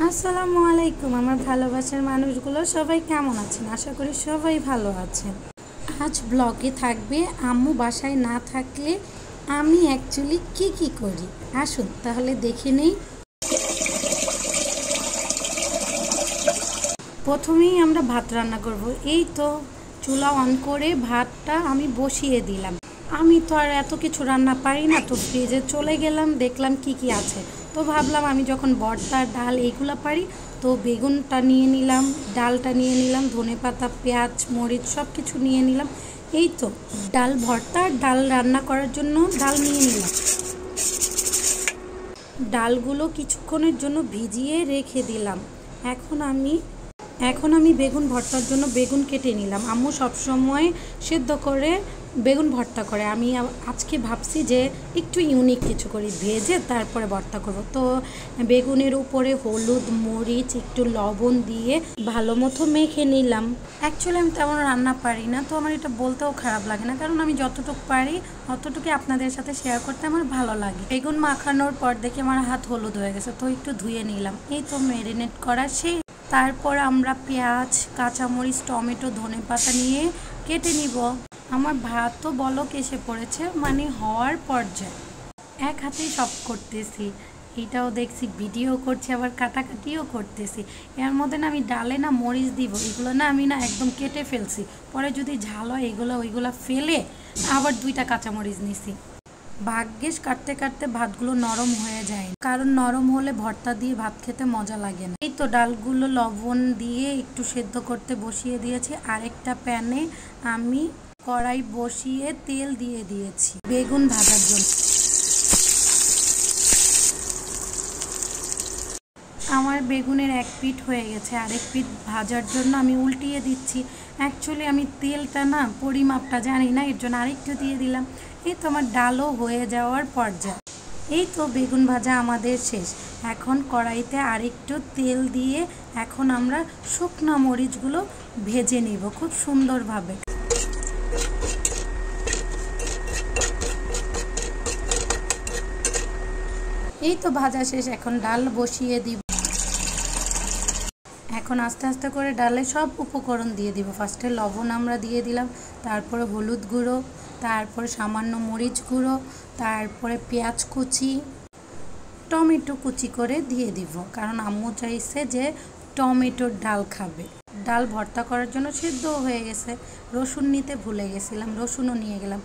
আসসালামু আলাইকুম আমার ভালোবাসার মানুষগুলো সবাই কেমন আছেন? আশা করি সবাই ভালো আছেন। আজ ব্লগে থাকবে আম্মু বাসায় না থাকলে আমি অ্যাকচুয়ালি কি করি। আসুন তাহলে দেখে নেই। প্রথমেই আমরা ভাত রান্না করব। এই তো চুলা অন করে ভাতটা আমি বসিয়ে দিলাম। আমি তো আর এত কিছু রান্না পারি না, তো ফ্রিজে চলে গেলাম, দেখলাম কি আছে। তো ভাবলাম আমি যখন ভর্তা ডাল এইগুলো পারি, তো বেগুনটা নিয়ে নিলাম, ডালটা নিয়ে নিলাম, ধনেপাতা পেঁয়াজ মরিচ সব কিছু নিয়ে নিলাম। এই তো ডাল ভর্তা ডাল রান্না করার জন্য ডাল নিয়ে নিলাম। ডালগুলো কিছুক্ষণের জন্য ভিজিয়ে রেখে দিলাম। এখন আমি বেগুন ভর্তার জন্য বেগুন কেটে নিলাম। আম্মু সবসময় সেদ্ধ করে বেগুন ভর্তা করে, আমি আজকে ভাবছি যে একটু ইউনিক কিছু করি, ভেজে তারপরে ভর্তা করব। তো বেগুনের উপরে হলুদ মরিচ একটু লবণ দিয়ে ভালো মতো মেখে নিলাম। অ্যাকচুয়ালি আমি তেমন রান্না পারি না, তো আমার এটা বলতেও খারাপ লাগে না, কারণ আমি যতটুকু পারি অতটুকু আপনাদের সাথে শেয়ার করতে আমার ভালো লাগে। বেগুন মাখানোর পর দেখে আমার হাত হলুদ হয়ে গেছে, তো একটু ধুয়ে নিলাম। এই তো ম্যারিনেট করা সেই। তারপর আমরা পেঁয়াজ কাঁচামরিচ টমেটো ধনেপাতা নিয়ে কেটে নিব। আমার ভাতও বলক এসে পড়েছে, মানে হওয়ার পর্যায়ে। এক হাতেই সব করতেছি, এইটাও দেখছি, ভিডিও করছি, আবার কাটাকাটিও করতেছি। এর মধ্যে না আমি ডালে না মরিচ দিব, এগুলো না আমি না একদম কেটে ফেলছি। পরে যদি ঝাল হয় ওইগুলো ফেলে আবার 2টা কাঁচামরিচ নিছি। ভাগ্যিস কাটতে কাটতে ভাতগুলো নরম হয়ে যায়, কারণ নরম হলে ভর্তা দিয়ে ভাত খেতে মজা লাগে না। এই তো ডালগুলো লবণ দিয়ে একটু সেদ্ধ করতে বসিয়ে দিয়েছি। আরেকটা প্যানে আমি কড়াই বসিয়ে তেল দিয়ে দিয়েছি বেগুন ভাজার জন্য। আমার বেগুনের এক পিঠ হয়ে গেছে, আরেক পিঠ ভাজার জন্য আমি উল্টিয়ে দিচ্ছি। অ্যাকচুয়ালি আমি তেলটা না পরিমাপটা জানি না, এর জন্য আরেকটু দিয়ে দিলাম। এই তো আমার ডালও হয়ে যাওয়ার পর্যায়ে। এই তো বেগুন ভাজা আমাদের শেষ। এখন কড়াইতে আরেকটু তেল দিয়ে এখন আমরা শুকনো মরিচগুলো ভেজে নিব খুব সুন্দরভাবে। এই তো ভাজা শেষ, এখন ডাল বসিয়ে দিব। এখন আস্তে আস্তে করে ডালে সব উপকরণ দিয়ে দিব। ফার্স্টে লবণ আমরা দিয়ে দিলাম, তারপরে হলুদ গুঁড়ো, তারপরে সামান্য মরিচ গুঁড়ো, তারপরে পেঁয়াজ কুচি, টমেটো কুচি করে দিয়ে দিব, কারণ আম্মু চাইছে যে টমেটোর ডাল খাবে। ডাল ভর্তা করার জন্য সেদ্ধও হয়ে গেছে। রসুন নিতে ভুলে গেছিলাম, রসুনও নিয়ে গেলাম।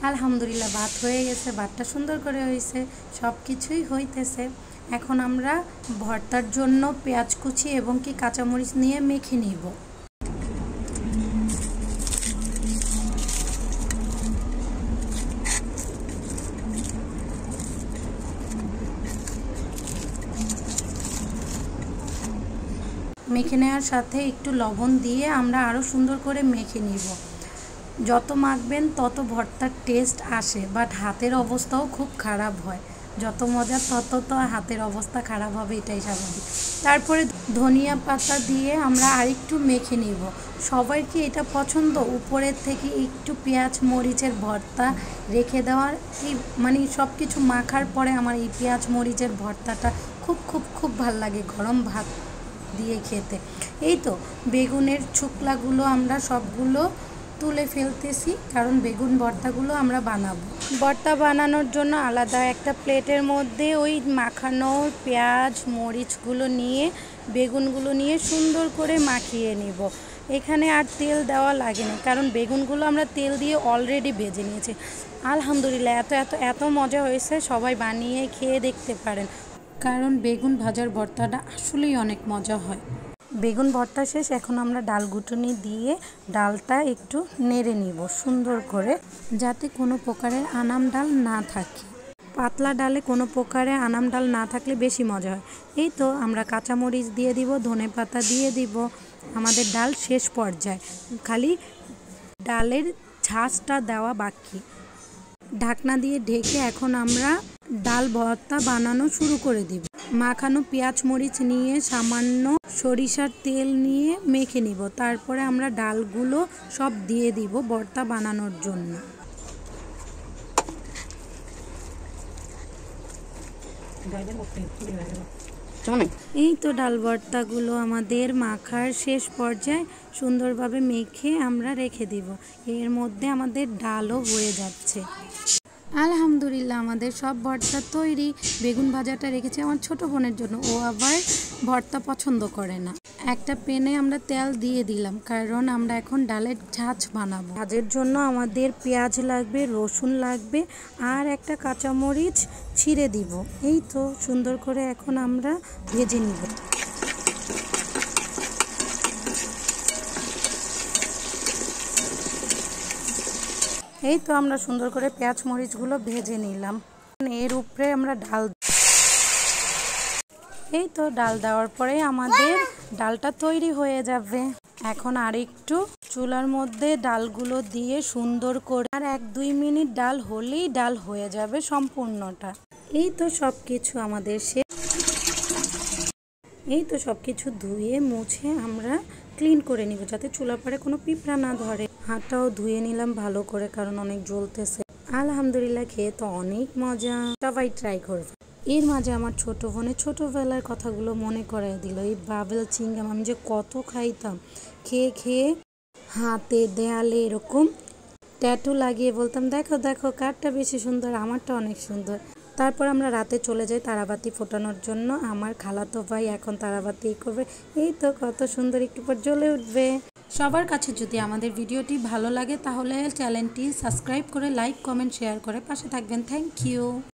আলহামদুলিল্লাহ ভাত হয়ে গেছে, ভাতটা সুন্দর করে হয়েছে, সব কিছুই হইতেছে। এখন আমরা ভর্তার জন্য পেঁয়াজ কুচি এবং কি কাঁচামরিচ নিয়ে মেখে নিব। মেখে নেওয়ার সাথে একটু লবণ দিয়ে আমরা আরও সুন্দর করে মেখে নিব। যত মাখবেন তত ভর্তার টেস্ট আসে, বাট হাতের অবস্থাও খুব খারাপ হয়। যত মজা তত তো হাতের অবস্থা খারাপ হবে, এটাই স্বাভাবিক। তারপরে ধনিয়া পাতা দিয়ে আমরা আরেকটু মেখে নিব। সবার কি এটা পছন্দ উপরের থেকে একটু পেঁয়াজ মরিচের ভর্তা রেখে দেওয়ার? এই মানে সব কিছু মাখার পরে আমার এই পেঁয়াজ মরিচের ভর্তাটা খুব খুব খুব ভাল লাগে গরম ভাত দিয়ে খেতে। এই তো বেগুনের শুকলাগুলো আমরা সবগুলো তুলে ফেলতেছি, কারণ বেগুন ভর্তাগুলো আমরা বানাবো। ভর্তা বানানোর জন্য আলাদা একটা প্লেটের মধ্যে ওই মাখানো পেঁয়াজ মরিচগুলো নিয়ে বেগুনগুলো নিয়ে সুন্দর করে মাখিয়ে নিব। এখানে আর তেল দেওয়া লাগেনি, কারণ বেগুনগুলো আমরা তেল দিয়ে অলরেডি ভেজে নিয়েছি। আলহামদুলিল্লাহ এত এত এত মজা হয়েছে, সবাই বানিয়ে খেয়ে দেখতে পারেন, কারণ বেগুন ভাজার ভর্তাটা আসলেই অনেক মজা হয়। বেগুন ভর্তা শেষ, এখন আমরা ডাল ঘুটুনি দিয়ে ডালটা একটু নেড়ে নিব সুন্দর করে, যাতে কোনো প্রকারের আনাম ডাল না থাকে। পাতলা ডালে কোনো প্রকারে আনাম ডাল না থাকলে বেশি মজা হয়। এই তো আমরা কাঁচামরিচ দিয়ে দিব, ধনেপাতা দিয়ে দিব। আমাদের ডাল শেষ পর্যায়ে, খালি ডালের ঝাঁজটা দেওয়া বাকি। ঢাকনা দিয়ে ঢেকে এখন আমরা ডাল ভর্তা বানানো শুরু করে দিব। মাখানো পেঁয়াজ মরিচ নিয়ে সামান্য সরিষার তেল নিয়ে মেখে নিব। তারপরে আমরা ডালগুলো সব দিয়ে দিব ভর্তা বানানোর জন্য। এই তো ডাল ভর্তাগুলো আমাদের মাখার শেষ পর্যায়ে সুন্দরভাবে মেখে আমরা রেখে দিব। এর মধ্যে আমাদের ডালও হয়ে যাচ্ছে। আলহামদুলিল্লাহ আমাদের সব ভর্তা তৈরি। বেগুন ভাজাটা রেখেছি আমার ছোট বোনের জন্য, ও আবার ভর্তা পছন্দ করে না। একটা প্যানে আমরা তেল দিয়ে দিলাম, কারণ আমরা এখন ডালের ঝাঁঝ বানাবো। ঝাঁঝের জন্য আমাদের পেঁয়াজ লাগবে, রসুন লাগবে আর একটা কাঁচামরিচ ছিঁড়ে দিব। এই তো সুন্দর করে এখন আমরা ভেজে নিব। এই তো আমরা সুন্দর করে পেঁয়াজ মরিচগুলো ভেজে নিলাম। এর উপরে আমরা ডাল, এই তো ডাল দেওয়ার পরে আমাদের ডালটা তৈরি হয়ে যাবে। এখন আর একটু চুলার মধ্যে ডালগুলো দিয়ে সুন্দর করে আর 1-2 মিনিট ডাল হলেই ডাল হয়ে যাবে সম্পূর্ণটা। এই তো সবকিছু আমাদের এই তো সবকিছু ধুয়ে মুছে আমরা ক্লিন করে নিব, যাতে চুলার পরে কোনো পিঁপড়া না ধরে। হাতটাও ধুয়ে নিলাম ভালো করে, কারণ অনেক জ্বলতেছে। আলহামদুলিল্লাহ খেয়ে তো অনেক মজা, সবাই ট্রাই করবে। এর মাঝে আমার ছোট বোনের ছোটবেলার কথাগুলো মনে করাই দিল। এই বাবেল চিংগাম আমি যে কত খাইতাম, খেয়ে খেয়ে হাতে দেয়ালে এরকম ট্যাটু লাগিয়ে বলতাম, দেখো দেখো কারটা বেশি সুন্দর, আমারটা অনেক সুন্দর। তারপর আমরা রাতে চলে যাই তারাবাতি ফোটানোর জন্য। আমার খালাতো ভাই এখন তারাবাতি করবে। এই তো কত সুন্দর একটু পর জ্বলে উঠবে। সবার কাছে যদি আমাদের ভিডিওটি ভালো লাগে তাহলে চ্যানেলটি সাবস্ক্রাইব করে লাইক কমেন্ট শেয়ার করে পাশে থাকবেন। Thank you.